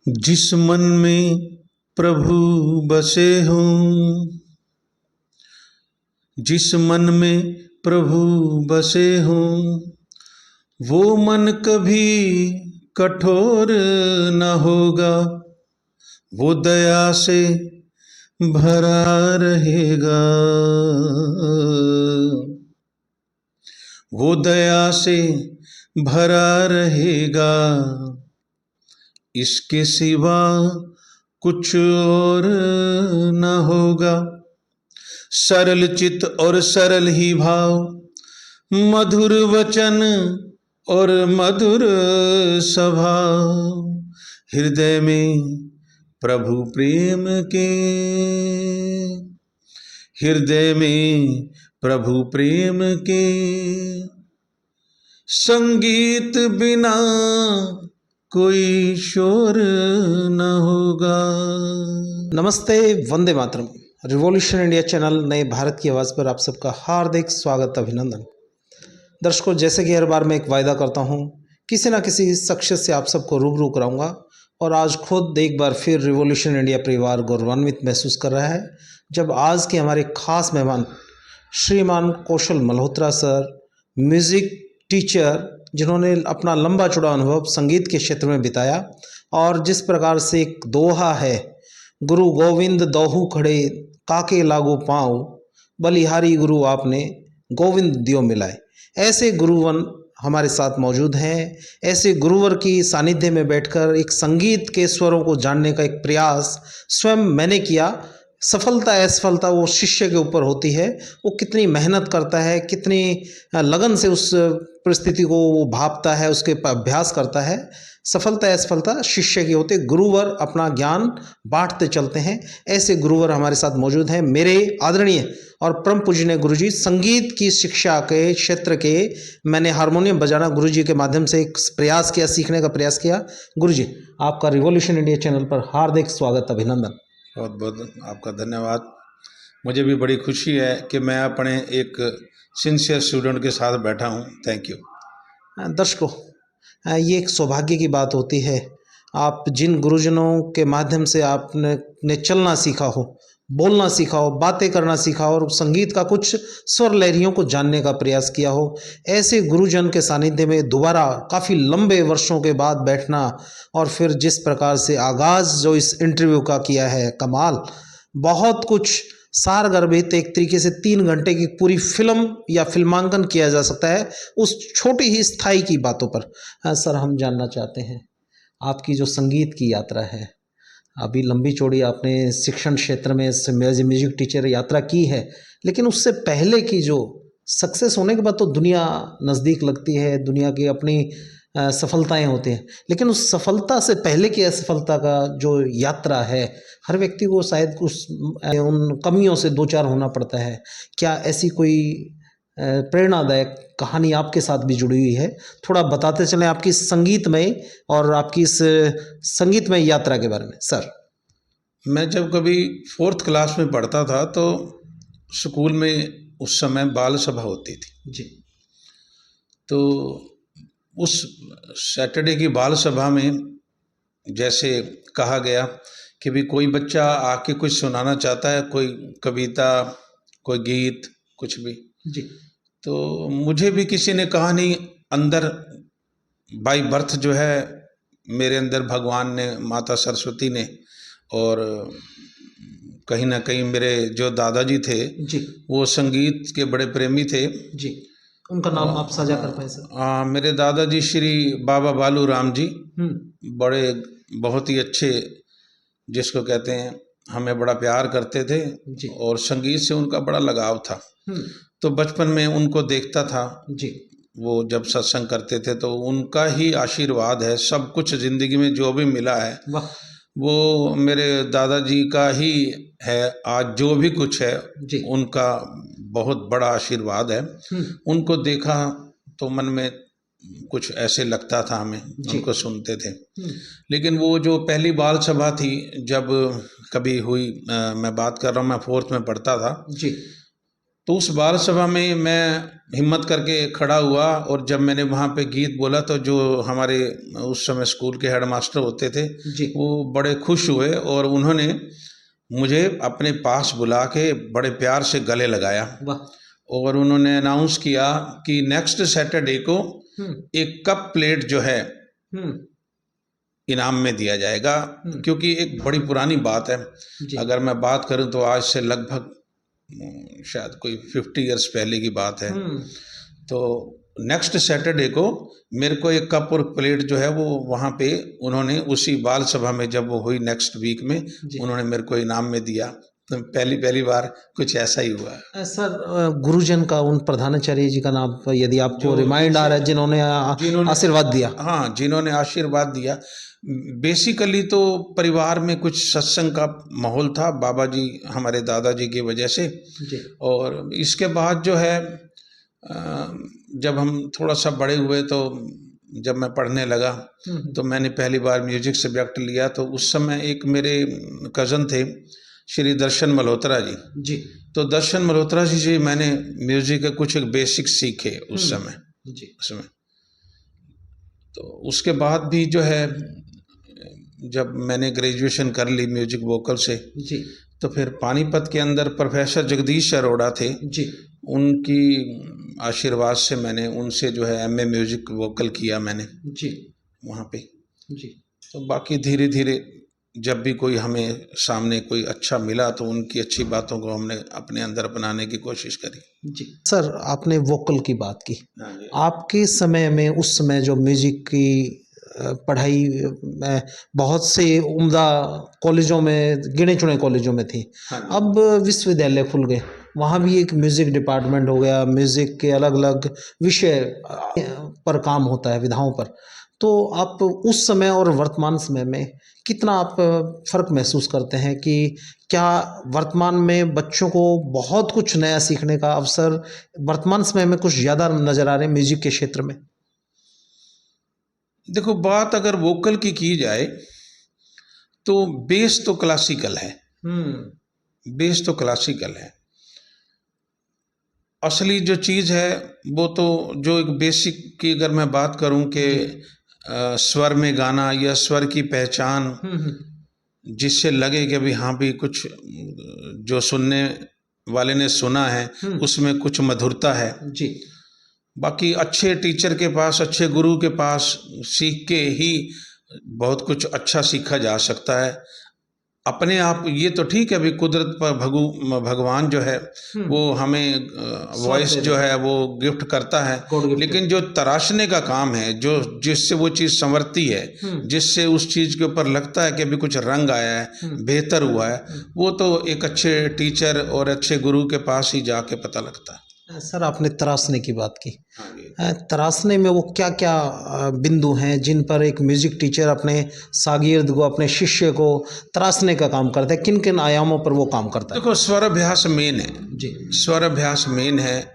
जिस मन में प्रभु बसे हों, जिस मन में प्रभु बसे हों, वो मन कभी कठोर न होगा, वो दया से भरा रहेगा, वो दया से भरा रहेगा। इसके सिवा कुछ और न होगा। सरल चित और सरल ही भाव, मधुर वचन और मधुर स्वभाव, हृदय में प्रभु प्रेम के, हृदय में प्रभु प्रेम के। संगीत बिना कोई शोर न होगा। नमस्ते, Vande Mataram. Revolution India channel नए भारत की आवाज़ पर आप सबका हार्दिक स्वागत, अभिनंदन। दर्शकों, जैसे कि हर बार मैं एक वायदा करता हूं, किसी न किसी शख्सियत से आप सबको रूबरू कराऊंगा और आज खुद एक बार फिर रिवॉल्यूशन इंडिया परिवार गौरवान्वित महसूस कर रहा है जब आज के हमारे खास मेहमान श्रीमान कौशल मल्होत्रा सर, म्यूज़िक टीचर, जिन्होंने अपना लंबा चौड़ा अनुभव संगीत के क्षेत्र में बिताया और जिस प्रकार से एक दोहा है, गुरु गोविंद दोहू खड़े काके लागू पाँव, बलिहारी गुरु आपने गोविंद दियो मिलाए। ऐसे गुरुवन हमारे साथ मौजूद हैं। ऐसे गुरुवर की सानिध्य में बैठकर एक संगीत के स्वरों को जानने का एक प्रयास स्वयं मैंने किया। सफलता असफलता वो शिष्य के ऊपर होती है, वो कितनी मेहनत करता है, कितनी लगन से उस परिस्थिति को वो भापता है, उसके अभ्यास करता है। सफलता असफलता शिष्य की होती है, गुरुवर अपना ज्ञान बांटते चलते हैं। ऐसे गुरुवर हमारे साथ मौजूद हैं। मेरे आदरणीय और परम पूजनीय गुरुजी, संगीत की शिक्षा के क्षेत्र के मैंने हारमोनियम बजाना गुरुजी के माध्यम से एक प्रयास किया, सीखने का प्रयास किया। गुरुजी, आपका रिवॉल्यूशन इंडिया चैनल पर हार्दिक स्वागत, अभिनंदन। बहुत बहुत आपका धन्यवाद। मुझे भी बड़ी खुशी है कि मैं अपने एक सिंसियर स्टूडेंट के साथ बैठा हूँ। Thank you. दर्शकों, ये एक सौभाग्य की बात होती है, आप जिन गुरुजनों के माध्यम से आपने चलना सीखा हो, बोलना सीखा हो, बातें करना सीखा हो और संगीत का कुछ स्वर लहरियों को जानने का प्रयास किया हो, ऐसे गुरुजन के सानिध्य में दोबारा काफ़ी लंबे वर्षों के बाद बैठना और फिर जिस प्रकार से आगाज़ जो इस इंटरव्यू का किया है, कमाल। बहुत कुछ सारगर्भित एक तरीके से 3 घंटे की पूरी फिल्म या फिल्मांकन किया जा सकता है उस छोटी ही स्थाई की बातों पर। सर, हम जानना चाहते हैं आपकी जो संगीत की यात्रा है, अभी लंबी चौड़ी आपने शिक्षण क्षेत्र में म्यूजिक टीचर यात्रा की है, लेकिन उससे पहले की जो सक्सेस होने के बाद तो दुनिया नज़दीक लगती है, दुनिया की अपनी सफलताएं होती हैं, लेकिन उस सफलता से पहले की असफलता का जो यात्रा है, हर व्यक्ति को शायद कुछ उन कमियों से दो चार होना पड़ता है। क्या ऐसी कोई प्रेरणादायक कहानी आपके साथ भी जुड़ी हुई है? थोड़ा बताते चलें आपकी संगीतमय और आपकी इस संगीतमय यात्रा के बारे में। सर, मैं जब कभी 4th क्लास में पढ़ता था तो स्कूल में उस समय बाल सभा होती थी जी। तो उस सैटरडे की बाल सभा में जैसे कहा गया कि भी कोई बच्चा आके कुछ सुनाना चाहता है, कोई कविता, कोई गीत, कुछ भी जी। तो मुझे भी किसी ने कहा नहीं, अंदर बाय बर्थ जो है मेरे अंदर भगवान ने, माता सरस्वती ने, और कहीं ना कहीं मेरे जो दादाजी थे जी, वो संगीत के बड़े प्रेमी थे। जी, उनका नाम आप साझा कर पाए सर? मेरे दादाजी श्री बाबा बालू राम जी, बड़े बहुत ही अच्छे, जिसको कहते हैं, हमें बड़ा प्यार करते थे जी। और संगीत से उनका बड़ा लगाव था। तो बचपन में उनको देखता था जी। वो जब सत्संग करते थे तो उनका ही आशीर्वाद है, सब कुछ ज़िंदगी में जो भी मिला है वाह। वो मेरे दादाजी का ही है। आज जो भी कुछ है जी। उनका बहुत बड़ा आशीर्वाद है। उनको देखा तो मन में कुछ ऐसे लगता था, हमें उनको सुनते थे। लेकिन वो जो पहली बाल सभा थी जब कभी हुई, मैं बात कर रहा हूँ, मैं 4th में पढ़ता था जी। तो उस बाल सभा में मैं हिम्मत करके खड़ा हुआ और जब मैंने वहाँ पे गीत बोला तो जो हमारे उस समय स्कूल के हेड मास्टर होते थे जी। वो बड़े खुश हुए और उन्होंने मुझे अपने पास बुला के बड़े प्यार से गले लगाया वाह। और उन्होंने अनाउंस किया कि नेक्स्ट सैटरडे को एक कप प्लेट जो है इनाम में दिया जाएगा, क्योंकि एक बड़ी पुरानी बात है। जी। अगर मैं बात करूं तो आज से लगभग शायद कोई 50 इयर्स पहले की बात है। तो नेक्स्ट सैटरडे को मेरे को एक कप और प्लेट जो है वो वहाँ पे उन्होंने उसी बाल सभा में जब वो हुई नेक्स्ट वीक में उन्होंने मेरे को इनाम में दिया। तो पहली बार कुछ ऐसा ही हुआ। सर गुरुजन का, उन प्रधानाचार्य जी का नाम यदि आपको रिमाइंड आ रहा है, जिन्होंने आशीर्वाद दिया? हाँ, जिन्होंने आशीर्वाद दिया। बेसिकली तो परिवार में कुछ सत्संग का माहौल था बाबा जी हमारे दादाजी की वजह से जी। और इसके बाद जो है जब हम थोड़ा सा बड़े हुए तो जब मैं पढ़ने लगा तो मैंने पहली बार म्यूजिक सब्जेक्ट लिया। तो उस समय एक मेरे कज़न थे श्री दर्शन मल्होत्रा जी जी। तो दर्शन मल्होत्रा जी से मैंने म्यूजिक के कुछ बेसिक सीखे उस समय जी। उसमें। तो उसके बाद भी जो है जब मैंने ग्रेजुएशन कर ली म्यूजिक वोकल से जी। तो फिर पानीपत के अंदर प्रोफेसर जगदीश अरोड़ा थे जी। उनकी आशीर्वाद से मैंने उनसे जो है एमए म्यूजिक वोकल किया मैंने जी वहाँ पे। जी। तो बाकी धीरे धीरे जब भी कोई हमें सामने कोई अच्छा मिला तो उनकी अच्छी बातों को हमने अपने अंदर अपनाने की कोशिश करी। जी। सर आपने वोकल की बात की, हाँ जी। आपके समय में, उस समय जो म्यूजिक की पढ़ाई में बहुत से उम्दा कॉलेजों में, गिने चुने कॉलेजों में थी। हाँ जी। अब विश्वविद्यालय खुल गए, वहाँ भी एक म्यूज़िक डिपार्टमेंट हो गया, म्यूज़िक के अलग अलग विषय पर काम होता है, विधाओं पर। तो आप उस समय और वर्तमान समय में कितना आप फ़र्क महसूस करते हैं कि क्या वर्तमान में बच्चों को बहुत कुछ नया सीखने का अवसर वर्तमान समय में कुछ ज़्यादा नज़र आ रहे हैं म्यूज़िक के क्षेत्र में? देखो, बात अगर वोकल की जाए तो बेस तो क्लासिकल है। बेस तो क्लासिकल है। असली जो चीज़ है वो तो जो एक बेसिक की अगर मैं बात करूं कि स्वर में गाना या स्वर की पहचान जिससे लगे कि भाई हाँ भी कुछ जो सुनने वाले ने सुना है उसमें कुछ मधुरता है। जी। बाकी अच्छे टीचर के पास, अच्छे गुरु के पास सीख के ही बहुत कुछ अच्छा सीखा जा सकता है। अपने आप ये तो ठीक है अभी कुदरत पर भगवान जो है वो हमें वॉइस जो है वो गिफ्ट करता है, लेकिन जो तराशने का काम है, जो जिससे वो चीज़ संवरती है, जिससे उस चीज़ के ऊपर लगता है कि अभी कुछ रंग आया है, बेहतर हुआ है, वो तो एक अच्छे टीचर और अच्छे गुरु के पास ही जाके पता लगता है। सर आपने तराशने की बात की, तराशने में वो क्या क्या बिंदु हैं जिन पर एक म्यूजिक टीचर अपने शागिर्द को, अपने शिष्य को तराशने का काम करता है? किन किन आयामों पर वो काम करता है? देखो, स्वर अभ्यास मेन है जी। स्वर अभ्यास मेन है।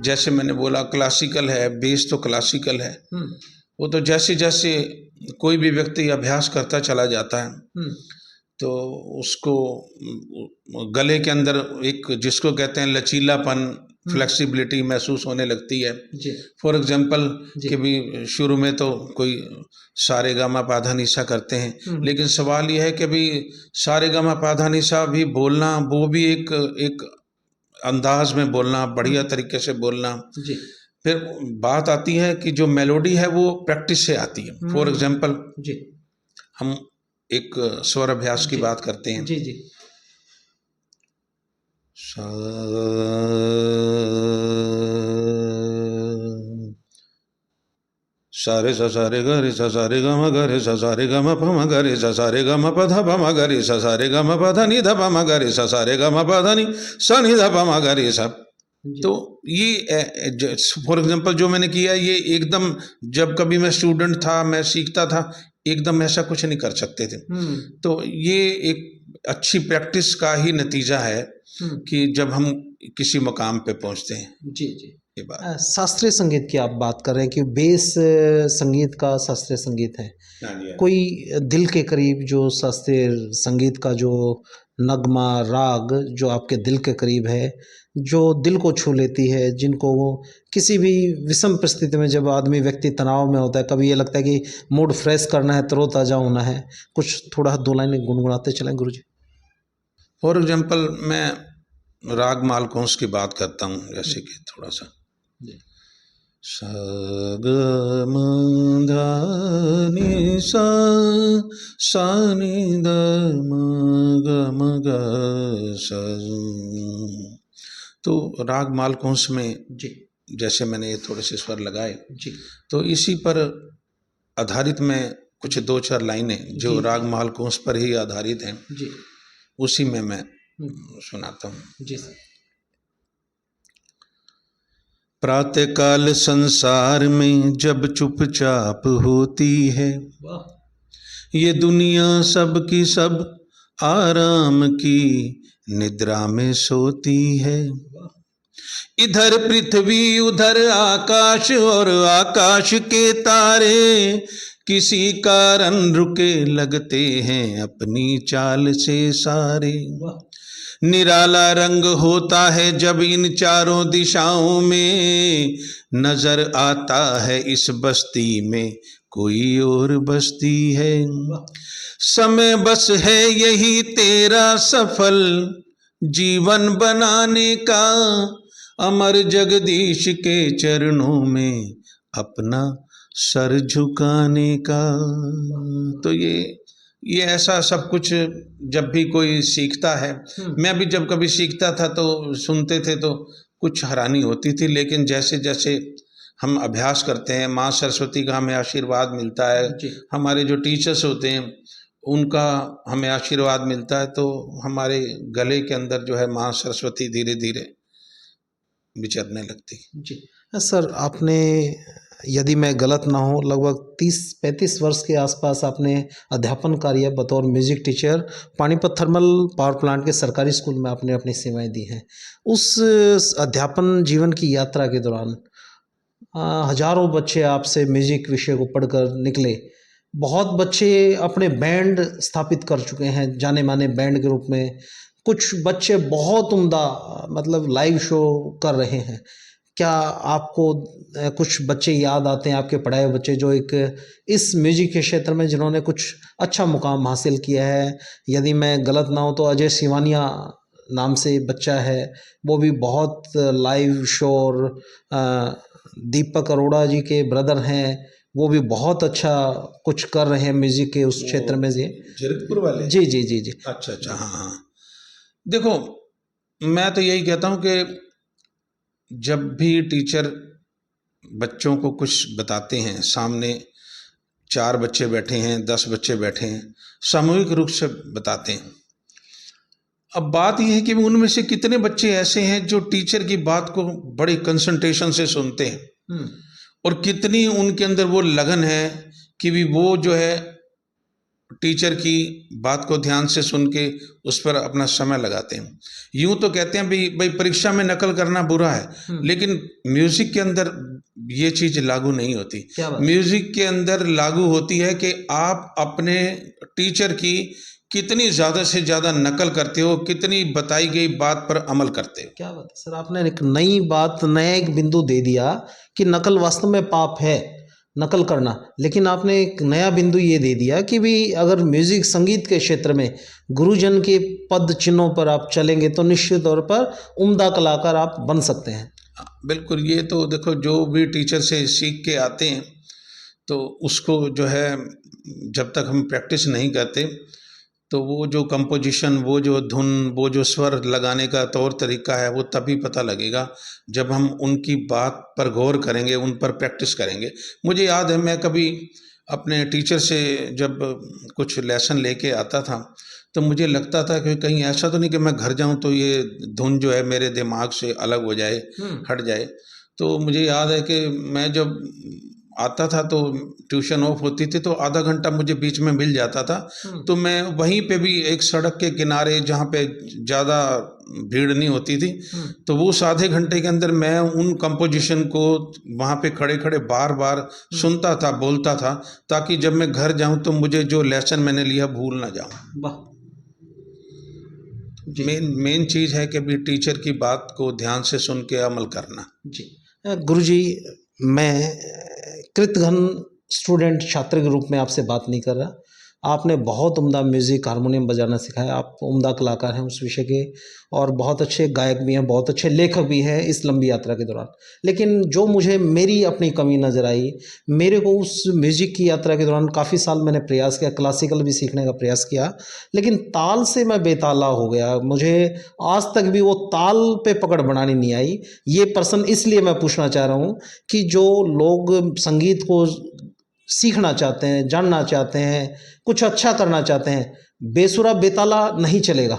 जैसे मैंने बोला क्लासिकल है, बेस तो क्लासिकल है। वो तो जैसे जैसे कोई भी व्यक्ति अभ्यास करता चला जाता है तो उसको गले के अंदर एक जिसको कहते हैं लचीलापन, फ्लेक्सिबिलिटी महसूस होने लगती है। फॉर एग्जाम्पल कि भी शुरू में तो कोई सारे गामा पाधा निशा करते हैं, लेकिन सवाल यह है कि भी सारे गामा पाधा निशा भी बोलना, वो भी एक अंदाज में बोलना, बढ़िया तरीके से बोलना। फिर बात आती है कि जो मेलोडी है वो प्रैक्टिस से आती है। फॉर एग्जाम्पल हम एक स्वर अभ्यास की बात करते हैं। जी जी। सारे सा सारे ग रे सा सारे ग म ग रे सा सारे ग म प म ग रे सा सारे ग म प ध प म ग रे सा सारे ग म प ध नि ध प म ग रे सा सारे ग म प ध नि सा नि ध प म ग रे सा। तो ये फॉर एग्जांपल जो मैंने किया ये एकदम, जब कभी मैं स्टूडेंट था, मैं सीखता था, एकदम ऐसा कुछ नहीं कर सकते थे। तो ये एक अच्छी प्रैक्टिस का ही नतीजा है कि जब हम किसी मकाम पे पहुंचते हैं। जी जी। शास्त्रीय संगीत की आप बात कर रहे हैं कि बेस संगीत का शास्त्रीय संगीत है, कोई दिल के करीब जो शास्त्रीय संगीत का जो नगमा, राग जो आपके दिल के करीब है, जो दिल को छू लेती है, जिनको वो किसी भी विषम परिस्थिति में जब आदमी व्यक्ति तनाव में होता है, कभी ये लगता है कि मूड फ्रेश करना है, तरोताज़ा होना है, कुछ थोड़ा 2 लाइनें गुनगुनाते चलें गुरुजी। फॉर एग्जाम्पल मैं राग मालकौंस की बात करता हूँ, जैसे कि थोड़ा सा सा ग म ध नि सा, सा नि ध म ग म ग सा। तो राग मालकौंस में जी जैसे मैंने ये थोड़े से स्वर लगाए, जी तो इसी पर आधारित मैं कुछ 2-4 लाइनें जो जी राग मालकौंस पर ही आधारित हैं, जी उसी में मैं सुनाता हूँ। जी सर। प्रातःकाल संसार में जब चुपचाप होती है, वाह। ये दुनिया सब की सब आराम की निद्रा में सोती है। इधर पृथ्वी उधर आकाश और आकाश के तारे किसी कारण रुके लगते हैं अपनी चाल से सारे। निराला रंग होता है जब इन चारों दिशाओं में, नजर आता है इस बस्ती में कोई और बस्ती है। समय बस है यही तेरा सफल जीवन बनाने का, अमर जगदीश के चरणों में अपना सर झुकाने का। तो ये ऐसा सब कुछ जब भी कोई सीखता है, मैं भी जब कभी सीखता था तो सुनते थे तो कुछ हैरानी होती थी, लेकिन जैसे जैसे हम अभ्यास करते हैं, माँ सरस्वती का हमें आशीर्वाद मिलता है, हमारे जो टीचर्स होते हैं उनका हमें आशीर्वाद मिलता है, तो हमारे गले के अंदर जो है माँ सरस्वती धीरे धीरे विचरने लगती। जी सर, आपने, यदि मैं गलत ना हूँ, लगभग 30-35 वर्ष के आसपास आपने अध्यापन कार्य बतौर music teacher Panipat thermal power plant के सरकारी स्कूल में आपने अपनी सेवाएं दी हैं। उस अध्यापन जीवन की यात्रा के दौरान हजारों बच्चे आपसे म्यूजिक विषय को पढ़कर निकले। बहुत बच्चे अपने बैंड स्थापित कर चुके हैं, जाने माने बैंड के रूप में। कुछ बच्चे बहुत उम्दा मतलब लाइव शो कर रहे हैं। क्या आपको कुछ बच्चे याद आते हैं, आपके पढ़ाए हुए बच्चे, जो एक इस म्यूजिक के क्षेत्र में जिन्होंने कुछ अच्छा मुकाम हासिल किया है? यदि मैं गलत ना हूँ तो अजय सिवानिया नाम से बच्चा है, वो भी बहुत लाइव शो, और दीपक अरोड़ा जी के ब्रदर हैं, वो भी बहुत अच्छा कुछ कर रहे हैं म्यूजिक के उस क्षेत्र में। जी जीरकपुर वाले? जी जी जी जी। अच्छा अच्छा, हाँ हाँ। देखो, मैं तो यही कहता हूँ कि जब भी टीचर बच्चों को कुछ बताते हैं, सामने 4 बच्चे बैठे हैं, 10 बच्चे बैठे हैं, सामूहिक रूप से बताते हैं। अब बात यह है कि उनमें से कितने बच्चे ऐसे हैं जो टीचर की बात को बड़ी कंसंट्रेशन से सुनते हैं, और कितनी उनके अंदर वो लगन है कि भी वो जो है टीचर की बात को ध्यान से सुन के उस पर अपना समय लगाते हैं। यूं तो कहते हैं भाई परीक्षा में नकल करना बुरा है, लेकिन म्यूजिक के अंदर ये चीज लागू नहीं होती। म्यूजिक के अंदर लागू होती है कि आप अपने टीचर की कितनी ज़्यादा से ज़्यादा नकल करते हो, कितनी बताई गई बात पर अमल करते हो। क्या बात है सर, आपने एक नई बात, नया एक बिंदु दे दिया कि नकल वास्तव में पाप है, नकल करना। लेकिन आपने एक नया बिंदु ये दे दिया कि भी अगर म्यूजिक संगीत के क्षेत्र में गुरुजन के पद चिन्हों पर आप चलेंगे तो निश्चित तौर पर उम्दा कलाकार आप बन सकते हैं। बिल्कुल, ये तो देखो, जो भी टीचर से सीख के आते हैं तो उसको जो है जब तक हम प्रैक्टिस नहीं करते तो वो जो कंपोजिशन, वो जो धुन, वो जो स्वर लगाने का तौर तरीका है, वो तभी पता लगेगा जब हम उनकी बात पर गौर करेंगे, उन पर प्रैक्टिस करेंगे। मुझे याद है, मैं कभी अपने टीचर से जब कुछ लेसन लेके आता था तो मुझे लगता था कि कहीं ऐसा तो नहीं कि मैं घर जाऊं तो ये धुन जो है मेरे दिमाग से अलग हो जाए, हट जाए। तो मुझे याद है कि मैं जब आता था तो ट्यूशन ऑफ होती थी तो आधा घंटा मुझे बीच में मिल जाता था, तो मैं वहीं पे भी एक सड़क के किनारे जहाँ पे ज़्यादा भीड़ नहीं होती थी, तो वो आधे घंटे के अंदर मैं उन कंपोजिशन को वहाँ पे खड़े खड़े बार बार सुनता था, बोलता था, ताकि जब मैं घर जाऊँ तो मुझे जो लेसन मैंने लिया भूल ना जाऊँ। वाह, जी। मेन चीज़ है कि भी टीचर की बात को ध्यान से सुन के अमल करना। जी। गुरुजी, मैं कृतघ्न स्टूडेंट छात्र के रूप में आपसे बात नहीं कर रहा। आपने बहुत उम्दा म्यूज़िक हारमोनियम बजाना सिखाया, आप उम्दा कलाकार हैं उस विषय के, और बहुत अच्छे गायक भी हैं, बहुत अच्छे लेखक भी हैं इस लंबी यात्रा के दौरान। लेकिन जो मुझे मेरी अपनी कमी नज़र आई, मेरे को उस म्यूज़िक की यात्रा के दौरान काफ़ी साल मैंने प्रयास किया, क्लासिकल भी सीखने का प्रयास किया, लेकिन ताल से मैं बेताला हो गया। मुझे आज तक भी वो ताल पे पकड़ बनानी नहीं आई। ये प्रश्न इसलिए मैं पूछना चाह रहा हूँ कि जो लोग संगीत को सीखना चाहते हैं, जानना चाहते हैं, कुछ अच्छा करना चाहते हैं, बेसुरा बेताला नहीं चलेगा।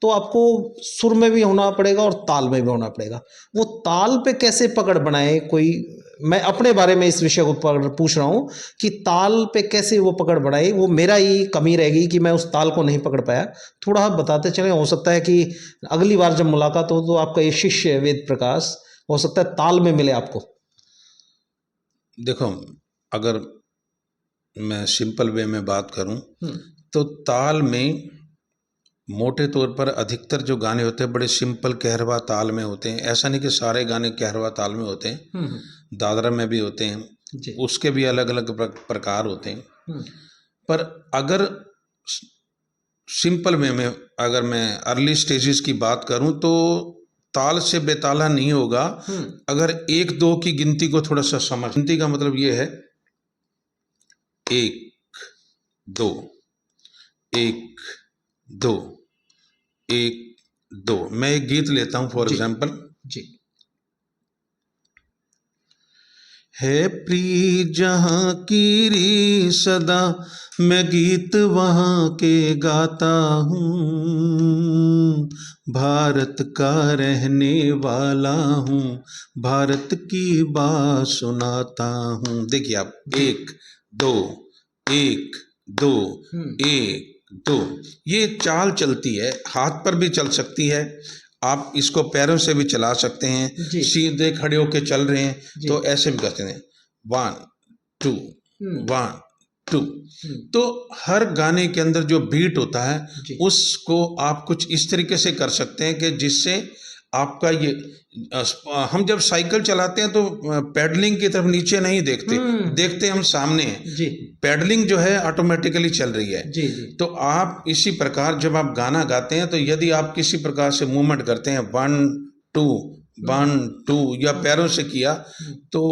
तो आपको सुर में भी होना पड़ेगा और ताल में भी होना पड़ेगा। वो ताल पे कैसे पकड़ बनाए कोई, मैं अपने बारे में इस विषय को पूछ रहा हूँ कि ताल पे कैसे वो पकड़ बनाए। वो मेरा ही कमी रहेगी कि मैं उस ताल को नहीं पकड़ पाया। थोड़ा आप बताते चलें, हो सकता है कि अगली बार जब मुलाकात हो तो आपका ये शिष्य वेद प्रकाश हो सकता है ताल में मिले आपको। देखो, अगर मैं सिंपल वे में बात करूं हम्म। तो ताल में मोटे तौर पर अधिकतर जो गाने होते हैं बड़े सिंपल कहरवा ताल में होते हैं। ऐसा नहीं कि सारे गाने कहरवा ताल में होते हैं, दादरा में भी होते हैं, जी। उसके भी अलग अलग प्रकार होते हैं। पर अगर सिंपल वे में अगर मैं अर्ली स्टेजेस की बात करूं तो ताल से बेताला नहीं होगा अगर एक दो की गिनती को थोड़ा सा समझ। गिनती का मतलब ये है 1 2 1 2 1 2। मैं एक गीत लेता हूं फॉर जी। एग्जाम्पल। जी। है प्रिय जहाँ की री सदा, मैं गीत वहाँ के गाता हूँ, भारत का रहने वाला हूँ, भारत की बात सुनाता हूँ। देखिए आप 1 2 1 2 1 2, ये चाल चलती है, हाथ पर भी चल सकती है, आप इसको पैरों से भी चला सकते हैं, सीधे खड़े होके चल रहे हैं तो ऐसे भी करते हैं 1 2 1 2। तो हर गाने के अंदर जो बीट होता है उसको आप कुछ इस तरीके से कर सकते हैं कि जिससे आपका ये हम जब साइकिल चलाते हैं तो पैडलिंग की तरफ नीचे नहीं देखते, देखते हम सामने हैं जी। पैडलिंग जो है ऑटोमेटिकली चल रही है जी। तो आप इसी प्रकार जब आप गाना गाते हैं तो यदि आप किसी प्रकार से मूवमेंट करते हैं 1 2 1 2 या पैरों से किया तो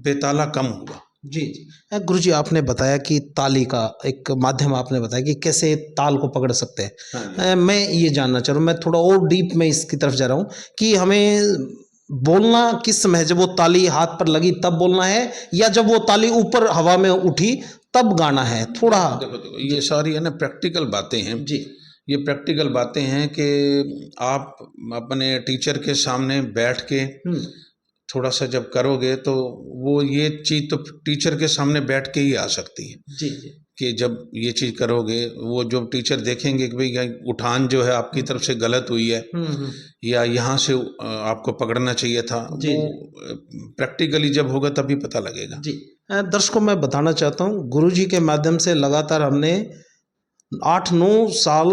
बेताला कम होगा जी। जी गुरुजी, आपने बताया कि ताली का एक माध्यम आपने बताया कि कैसे ताल को पकड़ सकते हैं। हाँ, मैं ये जानना चाह रहा हूँ, मैं थोड़ा और डीप में इसकी तरफ जा रहा हूँ कि हमें बोलना किस समय, जब वो ताली हाथ पर लगी तब बोलना है या जब वो ताली ऊपर हवा में उठी तब गाना है? थोड़ा देखो ये सारी है ना प्रैक्टिकल बातें हैं जी। ये प्रैक्टिकल बातें हैं कि आप अपने टीचर के सामने बैठ के थोड़ा सा जब करोगे तो वो ये चीज़ तो टीचर के सामने बैठ के ही आ सकती है जी। कि जब ये चीज़ करोगे वो जो टीचर देखेंगे कि भाई उठान जो है आपकी तरफ से गलत हुई है या यहाँ से आपको पकड़ना चाहिए था, वो प्रैक्टिकली जब होगा तभी पता लगेगा जी। दर्शकों, मैं बताना चाहता हूँ गुरुजी के माध्यम से लगातार हमने 8-9 साल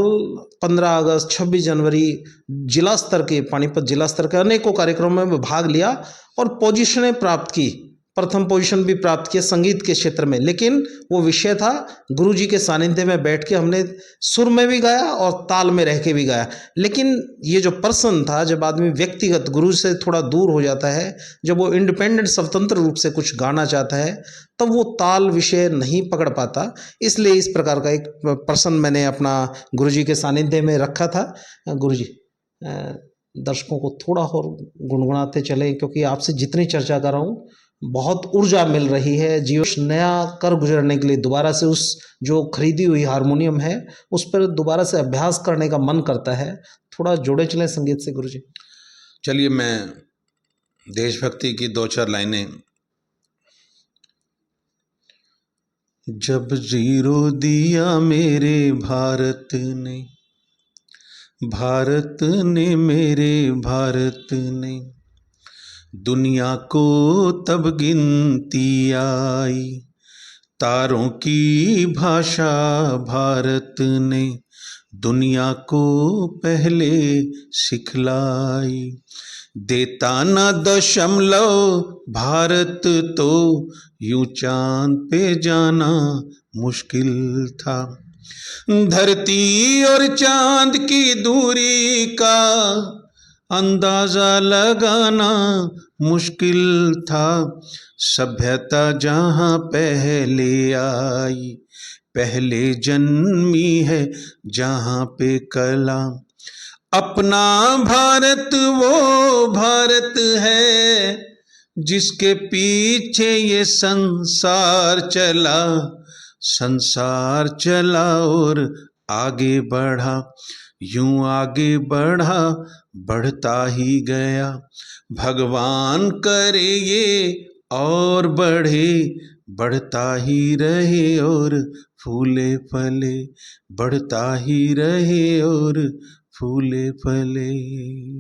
15 अगस्त 26 जनवरी जिला स्तर के, पानीपत जिला स्तर के अनेकों कार्यक्रमों में भाग लिया और पोजीशनें प्राप्त की, प्रथम पोजीशन भी प्राप्त किया संगीत के क्षेत्र में। लेकिन वो विषय था गुरुजी के सानिध्य में बैठ के हमने सुर में भी गाया और ताल में रह के भी गाया। लेकिन ये जो पर्सन था, जब आदमी व्यक्तिगत गुरु से थोड़ा दूर हो जाता है, जब वो इंडिपेंडेंट स्वतंत्र रूप से कुछ गाना चाहता है, तब वो ताल विषय नहीं पकड़ पाता। इसलिए इस प्रकार का एक पर्सन मैंने अपना गुरुजी के सानिध्य में रखा था। गुरुजी, दर्शकों को थोड़ा और गुनगुनाते चलें, क्योंकि आपसे जितनी चर्चा कर रहा हूँ बहुत ऊर्जा मिल रही है, जीवन नया कर गुजरने के लिए दोबारा से उस जो खरीदी हुई हारमोनियम है उस पर दोबारा से अभ्यास करने का मन करता है। थोड़ा जोड़े चलें संगीत से गुरुजी। चलिए, मैं देशभक्ति की 2-4 लाइनें। जब जीरो दिया मेरे भारत ने, भारत ने मेरे भारत ने, दुनिया को तब गिनती आई, तारों की भाषा भारत ने, दुनिया को पहले सिखलाई। देता न दशमलव भारत तो यूं चांद पे जाना मुश्किल था। धरती और चांद की दूरी का अंदाजा लगाना मुश्किल था। सभ्यता जहाँ पहले आई, पहले जन्मी है जहाँ पे कला। अपना भारत वो भारत है जिसके पीछे ये संसार चला। संसार चला और आगे बढ़ा, यूं आगे बढ़ा बढ़ता ही गया। भगवान करे ये और बढ़े, बढ़ता ही रहे और फूले फले, बढ़ता ही रहे और फूले फले।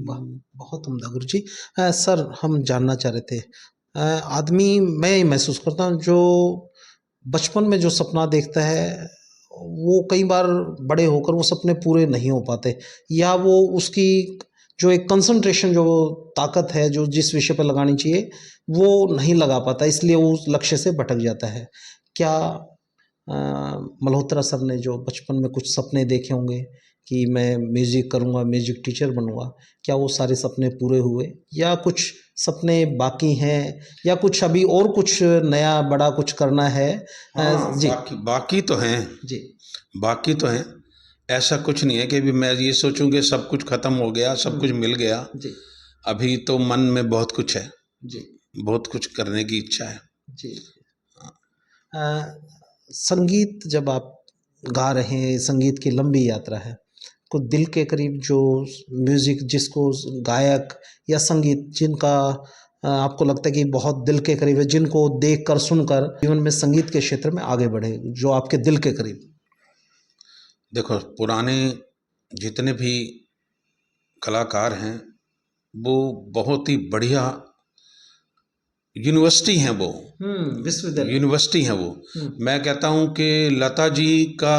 वाह, बहुत उम्दा गुरुजी। सर, हम जानना चाह रहे थे, आदमी, मैं ये महसूस करता हूँ, जो बचपन में जो सपना देखता है वो कई बार बड़े होकर वो सपने पूरे नहीं हो पाते, या वो उसकी जो एक कंसंट्रेशन, जो ताकत है जो जिस विषय पर लगानी चाहिए वो नहीं लगा पाता, इसलिए वो उस लक्ष्य से भटक जाता है। क्या मल्होत्रा सर ने जो बचपन में कुछ सपने देखे होंगे कि मैं म्यूज़िक करूँगा, म्यूज़िक टीचर बनूँगा, क्या वो सारे सपने पूरे हुए, या कुछ सपने बाकी हैं, या कुछ अभी और कुछ नया बड़ा कुछ करना है? हाँ, जी बाकी तो हैं, जी बाकी तो हैं। ऐसा कुछ नहीं है कि भी मैं ये सोचूं कि सब कुछ खत्म हो गया, सब कुछ मिल गया। जी अभी तो मन में बहुत कुछ है, जी बहुत कुछ करने की इच्छा है। जी। संगीत जब आप गा रहे हैं, संगीत की लंबी यात्रा है, को दिल के करीब जो म्यूज़िक, जिसको गायक या संगीत जिनका आपको लगता है कि बहुत दिल के करीब है, जिनको देखकर सुनकर जीवन में संगीत के क्षेत्र में आगे बढ़े, जो आपके दिल के करीब? देखो, पुराने जितने भी कलाकार हैं वो बहुत ही बढ़िया यूनिवर्सिटी हैं, वो विश्वविद्यालय। यूनिवर्सिटी हैं वो। मैं कहता हूँ कि लता जी का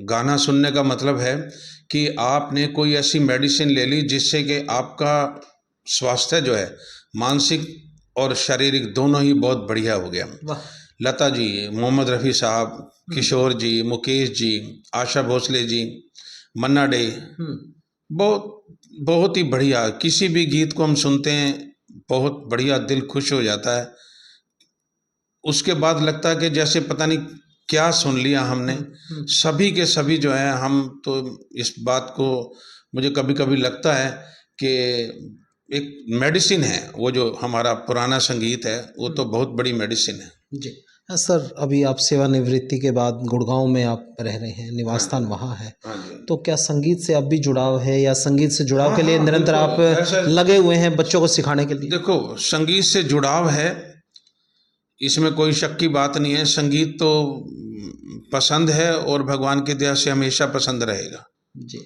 गाना सुनने का मतलब है कि आपने कोई ऐसी मेडिसिन ले ली जिससे कि आपका स्वास्थ्य जो है मानसिक और शारीरिक दोनों ही बहुत बढ़िया हो गया। वाह। लता जी, मोहम्मद रफ़ी साहब, किशोर जी, मुकेश जी, आशा भोसले जी, मन्ना डे, बहुत बहुत ही बढ़िया। किसी भी गीत को हम सुनते हैं बहुत बढ़िया, दिल खुश हो जाता है। उसके बाद लगता है कि जैसे पता नहीं क्या सुन लिया हमने। सभी के सभी जो है, हम तो इस बात को, मुझे कभी कभी लगता है कि एक मेडिसिन है वो, जो हमारा पुराना संगीत है वो तो बहुत बड़ी मेडिसिन है। जी सर, अभी आप सेवानिवृत्ति के बाद गुड़गांव में आप रह रहे हैं, निवास स्थान वहाँ है, हाँ जी। तो क्या संगीत से अब भी जुड़ाव है, या संगीत से जुड़ाव के लिए निरंतर आप बिल्कुल, लगे हुए हैं बच्चों को सिखाने के लिए? देखो, संगीत से जुड़ाव है, इसमें कोई शक की बात नहीं है। संगीत तो पसंद है और भगवान की दया से हमेशा पसंद रहेगा। जी।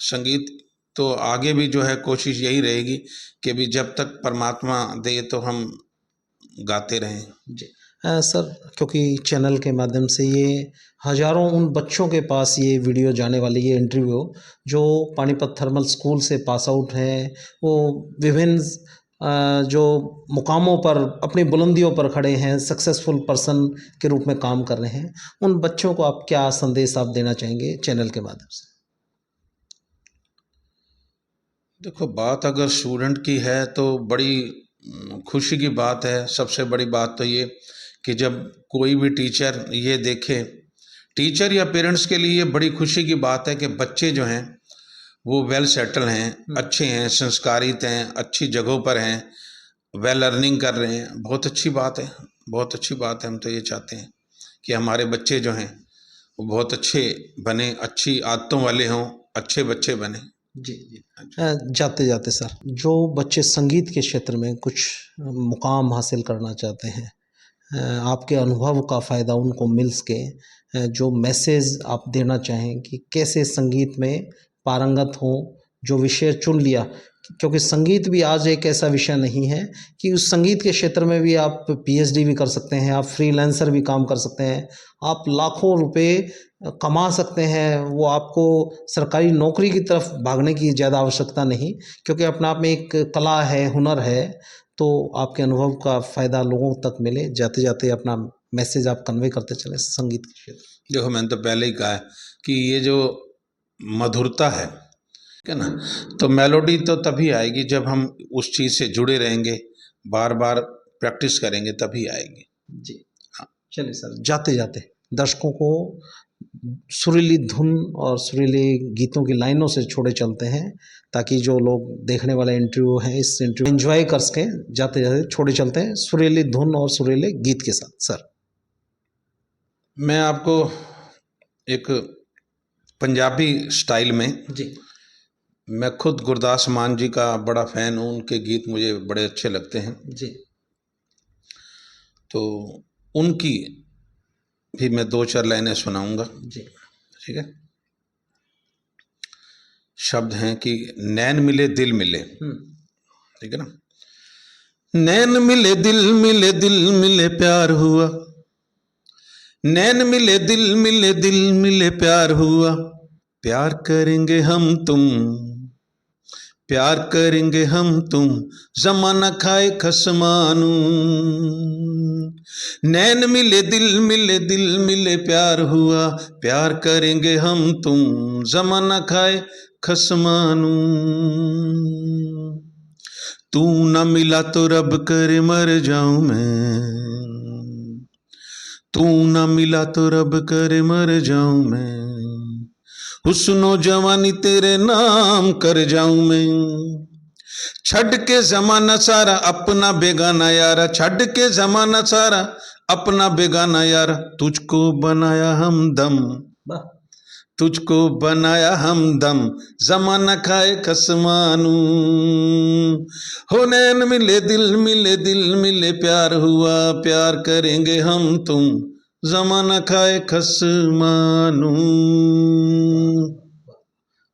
संगीत तो आगे भी जो है कोशिश यही रहेगी कि भी जब तक परमात्मा दे तो हम गाते रहें। जी सर, क्योंकि चैनल के माध्यम से ये हज़ारों उन बच्चों के पास ये वीडियो जाने वाली, ये इंटरव्यू जो पानीपत थर्मल स्कूल से पास आउट हैं, वो विभिन्न जो मुकामों पर, अपनी बुलंदियों पर खड़े हैं, सक्सेसफुल पर्सन के रूप में काम कर रहे हैं, उन बच्चों को आप क्या संदेश आप देना चाहेंगे चैनल के माध्यम से? देखो, बात अगर स्टूडेंट की है तो बड़ी खुशी की बात है। सबसे बड़ी बात तो ये कि जब कोई भी टीचर ये देखे, टीचर या पेरेंट्स के लिए बड़ी खुशी की बात है कि बच्चे जो हैं वो वेल सेटल हैं, अच्छे हैं, संस्कारित हैं, अच्छी जगहों पर हैं, वेल अर्निंग कर रहे हैं। बहुत अच्छी बात है, बहुत अच्छी बात है। हम तो ये चाहते हैं कि हमारे बच्चे जो हैं वो बहुत अच्छे बने, अच्छी आदतों वाले हों, अच्छे बच्चे बने। जी जी। जाते जाते सर, जो बच्चे संगीत के क्षेत्र में कुछ मुकाम हासिल करना चाहते हैं, आपके अनुभव का फ़ायदा उनको मिल सके, जो मैसेज आप देना चाहें कि कैसे संगीत में पारंगत हों, जो विषय चुन लिया क्योंकि संगीत भी आज एक ऐसा विषय नहीं है कि उस संगीत के क्षेत्र में भी आप पीएचडी भी कर सकते हैं, आप फ्रीलांसर भी काम कर सकते हैं, आप लाखों रुपए कमा सकते हैं। वो आपको सरकारी नौकरी की तरफ भागने की ज़्यादा आवश्यकता नहीं, क्योंकि अपने आप में एक कला है, हुनर है। तो आपके अनुभव का फ़ायदा लोगों तक मिले, जाते जाते अपना मैसेज आप कन्वे करते चलें संगीत के क्षेत्र। देखो, मैंने तो पहले ही कहा है कि ये जो मधुरता है, ठीक है ना, तो मेलोडी तो तभी आएगी जब हम उस चीज़ से जुड़े रहेंगे, बार बार प्रैक्टिस करेंगे, तभी आएगी। जी हाँ, चलिए सर, जाते जाते दर्शकों को सुरीली धुन और सुरीले गीतों की लाइनों से छोड़े चलते हैं, ताकि जो लोग देखने वाले इंटरव्यू हैं इस इंटरव्यू एंजॉय कर सकें। जाते जाते छोड़े चलते हैं सुरीली धुन और सुरीले गीत के साथ। सर, मैं आपको एक पंजाबी स्टाइल में, जी मैं खुद गुरदास मान जी का बड़ा फ़ैन हूँ, उनके गीत मुझे बड़े अच्छे लगते हैं, जी तो उनकी भी मैं 2-4 लाइनें सुनाऊंगा। जी ठीक है। शब्द हैं कि नैन मिले दिल मिले, ठीक है ना। नैन मिले दिल मिले, दिल मिले प्यार हुआ, नैन मिले दिल मिले, दिल मिले प्यार हुआ, प्यार करेंगे हम तुम, प्यार करेंगे हम तुम, जमाना खाए खसमानू। नैन मिले दिल मिले, दिल मिले प्यार हुआ, प्यार करेंगे हम तुम, जमाना खाए खसमानू। तू न मिला तो रब करे मर जाऊं मैं, तू न मिला तो रब करे मर जाऊं मैं, हुस्नो जवानी तेरे नाम कर जाऊं मैं। छड़ के जमाना सारा अपना बेगाना यारा, छड़ के जमाना सारा अपना बेगाना यारा, तुझको बनाया हमदम, तुझको बनाया हमदम, जमाना खाए खसमानू। हो नैन मिले दिल मिले, दिल मिले प्यार हुआ, प्यार करेंगे हम तुम, जमाना खाए खसमानू।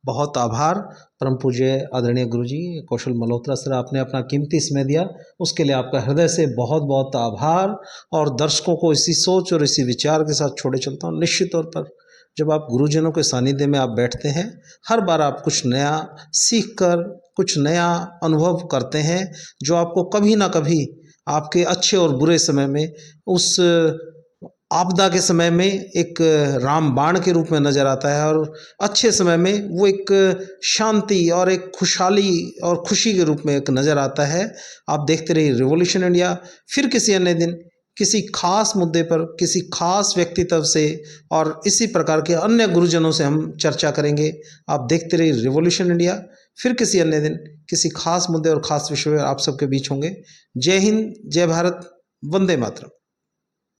बहुत आभार परम पूज्य आदरणीय गुरुजी कौशल मल्होत्रा सर, आपने अपना कीमती समय दिया, उसके लिए आपका हृदय से बहुत बहुत आभार। और दर्शकों को इसी सोच और इसी विचार के साथ छोड़े चलता हूँ। निश्चित तौर पर जब आप गुरुजनों के सानिध्य में आप बैठते हैं, हर बार आप कुछ नया सीख कर, कुछ नया अनुभव करते हैं, जो आपको कभी ना कभी आपके अच्छे और बुरे समय में, उस आपदा के समय में एक रामबाण के रूप में नज़र आता है, और अच्छे समय में वो एक शांति और एक खुशहाली और खुशी के रूप में एक नज़र आता है। आप देखते रहिए रिवॉल्यूशन इंडिया। फिर किसी अन्य दिन किसी खास मुद्दे पर, किसी खास व्यक्तित्व से और इसी प्रकार के अन्य गुरुजनों से हम चर्चा करेंगे। आप देखते रहिए रिवॉल्यूशन इंडिया। फिर किसी अन्य दिन किसी खास मुद्दे और खास विषय पर आप सबके बीच होंगे। जय हिंद, जय भारत, वंदे मातरम।